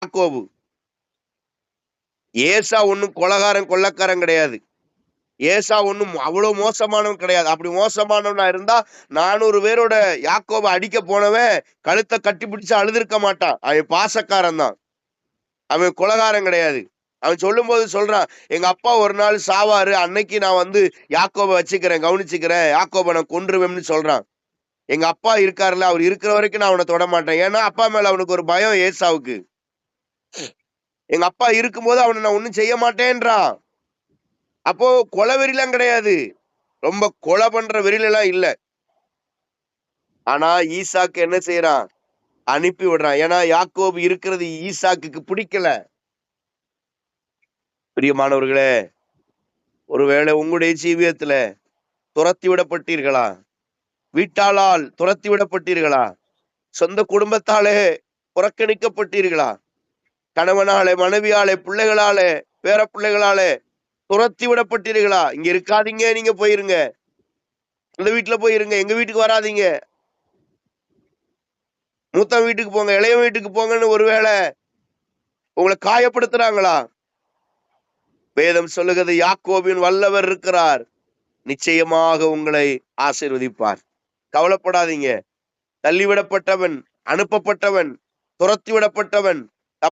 யாக்கோபு. ஏசா ஒண்ணும் கொலைகாரன் கொள்ளக்காரன் கிடையாது. ஏசா ஒண்ணும் அவ்வளவு மோசமானவன் கிடையாது. அப்படி மோசமானவனா இருந்தா 400 பேரோட யாக்கோப அடிக்க போனவன் கழுத்தை கட்டி பிடிச்சு அழுதுருக்க மாட்டான். அவன் பாசக்காரன் தான். அவன் கொலைகாரன் கிடையாது. அவன் சொல்லும் போது சொல்றான், எங்க அப்பா ஒரு நாள் சாவாரு, அன்னைக்கு நான் வந்து யாக்கோப வச்சுக்கிறேன், கவனிச்சுக்கிறேன், யாக்கோப நான் கொன்றுவேன்னு சொல்றான். எங்க அப்பா இருக்காருல்ல, அவர் இருக்கிற வரைக்கும் நான் அவனை தொட மாட்டேன். ஏன்னா அப்பா மேல அவனுக்கு ஒரு பயம் ஏசாவுக்கு. எங்க அப்பா இருக்கும்போது அவனை நான் ஒண்ணும் செய்ய மாட்டேன்றான். அப்போ கொலை வெறிலாம் கிடையாது. ரொம்ப கொலை பண்ற வெறிலாம் இல்ல. ஆனா ஈசாக்கு என்ன செய்யறான்? அனுப்பி விடுறான். ஏன்னா யாக்கோபு இருக்கிறது ஈசாக்குக்கு பிடிக்கல. பிரியமானவர்களே, ஒருவேளை உங்களுடைய ஜீவியத்துல துரத்தி விடப்பட்டீர்களா? வீட்டாளால் துரத்தி விடப்பட்டீர்களா? சொந்த குடும்பத்தாலே புறக்கணிக்கப்பட்டீர்களா? கணவனாலே, மனைவியாலே, பிள்ளைகளாலே, பேர பிள்ளைகளாலே துரத்தி விடப்பட்டீர்களா? இங்க இருக்காதீங்க, நீங்க போயிருங்க, இந்த வீட்டுல போயிருங்க, எங்க வீட்டுக்கு வராதீங்க, மூத்த வீட்டுக்கு போங்க, இளைய வீட்டுக்கு போங்கன்னு ஒருவேளை உங்களை காயப்படுத்துறாங்களா? வேதம் சொல்லுகிறது, யாக்கோபின் வல்லவர் இருக்கிறார், நிச்சயமாக உங்களை ஆசீர்வதிப்பார். கவலைப்படாதீங்க. தள்ளிவிடப்பட்டவன், அனுப்பப்பட்டவன், துரத்தி விடப்பட்டவன்,